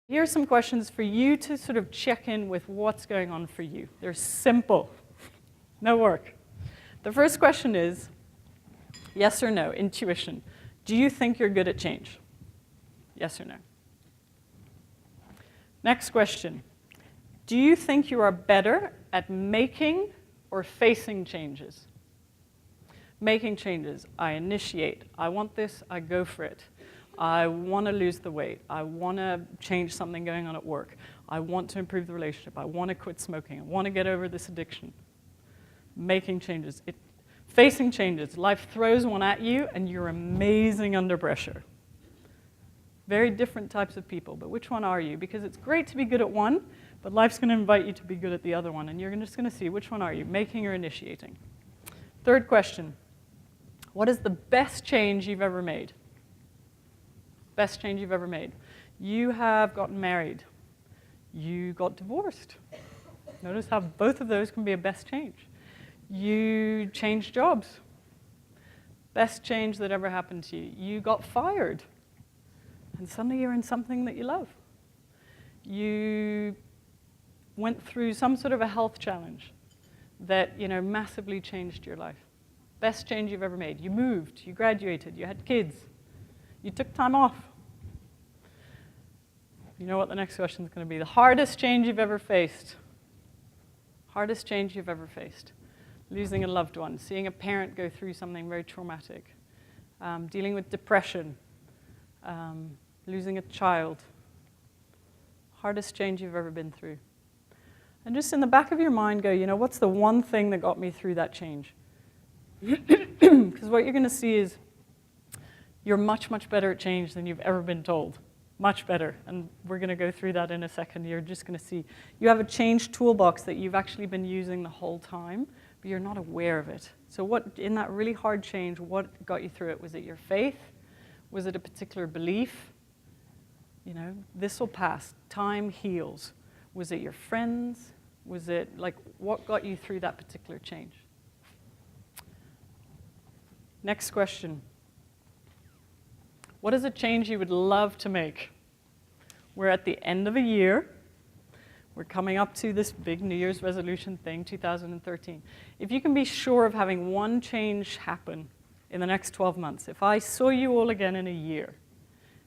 Here are some questions for you to sort of check in with what's going on for you. They're simple, no work. The first question is, yes or no, intuition. Do you think you're good at change? Yes or no? Next question. Do you think you are better at making or facing changes? Making changes. I initiate. I want this, I go for it. I want to lose the weight. I want to change something going on at work. I want to improve the relationship. I want to quit smoking. I want to get over this addiction. Making changes. Facing changes. Life throws one at you, and you're amazing under pressure. Very different types of people, but which one are you? Because it's great to be good at one, but life's going to invite you to be good at the other one, and you're just going to see which one are you, making or initiating. Third question. What is the best change you've ever made? Best change you've ever made. You have gotten married. You got divorced. Notice how both of those can be a best change. You changed jobs. Best change that ever happened to you. You got fired. And suddenly you're in something that you love. You went through some sort of a health challenge that, massively changed your life. Best change you've ever made. You moved, you graduated, you had kids, you took time off. You know what the next question is going to be. The hardest change you've ever faced. Hardest change you've ever faced. Losing a loved one, seeing a parent go through something very traumatic, dealing with depression, losing a child. Hardest change you've ever been through. And just in the back of your mind go, what's the one thing that got me through that change? Because what you're going to see is you're much, much better at change than you've ever been told. Much better. And we're going to go through that in a second. You're just going to see. You have a change toolbox that you've actually been using the whole time, but you're not aware of it. So what, in that really hard change, what got you through it? Was it your faith? Was it a particular belief? This will pass. Time heals. Was it your friends? Was it, what got you through that particular change? Next question. What is a change you would love to make? We're at the end of a year. We're coming up to this big New Year's resolution thing, 2013. If you can be sure of having one change happen in the next 12 months, if I saw you all again in a year,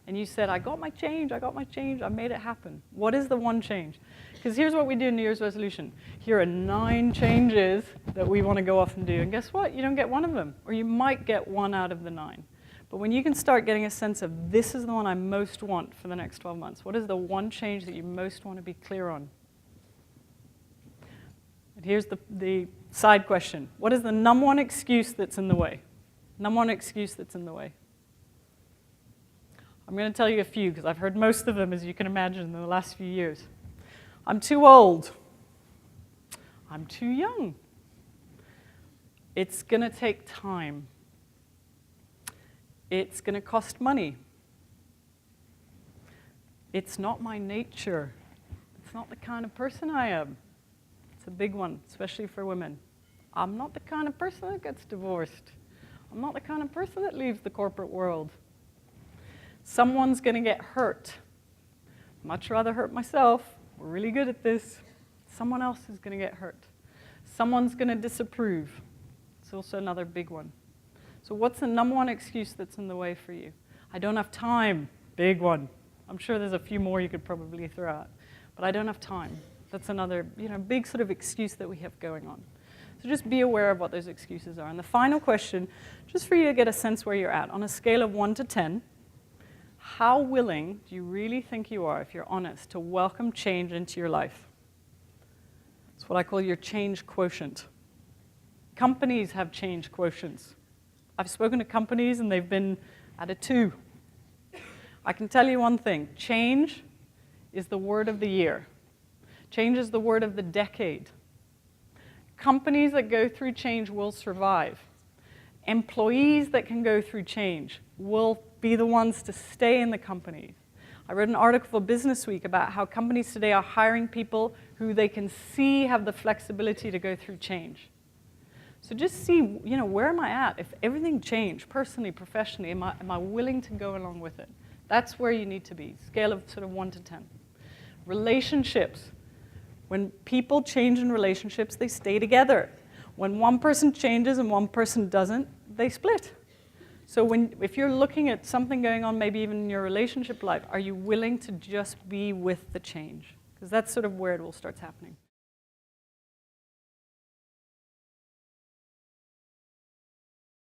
and you said, I got my change, I made it happen. What is the one change? Because here's what we do in New Year's resolution. Here are 9 changes that we want to go off and do. And guess what? You don't get one of them. Or you might get 1 out of the 9. But when you can start getting a sense of, this is the one I most want for the next 12 months. What is the one change that you most want to be clear on? And here's the side question. What is the number one excuse that's in the way? Number one excuse that's in the way. I'm going to tell you a few, because I've heard most of them, as you can imagine, in the last few years. I'm too old. I'm too young. It's going to take time. It's going to cost money. It's not my nature. It's not the kind of person I am. It's a big one, especially for women. I'm not the kind of person that gets divorced. I'm not the kind of person that leaves the corporate world. Someone's going to get hurt. Much rather hurt myself. We're really good at this. Someone else is going to get hurt. Someone's going to disapprove. It's also another big one. So what's the number one excuse that's in the way for you? I don't have time. Big one. I'm sure there's a few more you could probably throw out. But I don't have time. That's another big sort of excuse that we have going on. So just be aware of what those excuses are. And the final question, just for you to get a sense where you're at, on a scale of 1 to 10, how willing do you really think you are, if you're honest, to welcome change into your life? It's what I call your change quotient. Companies have change quotients. I've spoken to companies and they've been at a 2. I can tell you one thing. Change is the word of the year. Change is the word of the decade. Companies that go through change will survive. Employees that can go through change will be the ones to stay in the company. I wrote an article for Business Week about how companies today are hiring people who they can see have the flexibility to go through change. So just see, where am I at? If everything changed, personally, professionally, am I willing to go along with it? That's where you need to be, scale of sort of 1 to 10. Relationships. When people change in relationships, they stay together. When one person changes and one person doesn't, they split. So if you're looking at something going on, maybe even in your relationship life, are you willing to just be with the change? Because that's sort of where it all starts happening.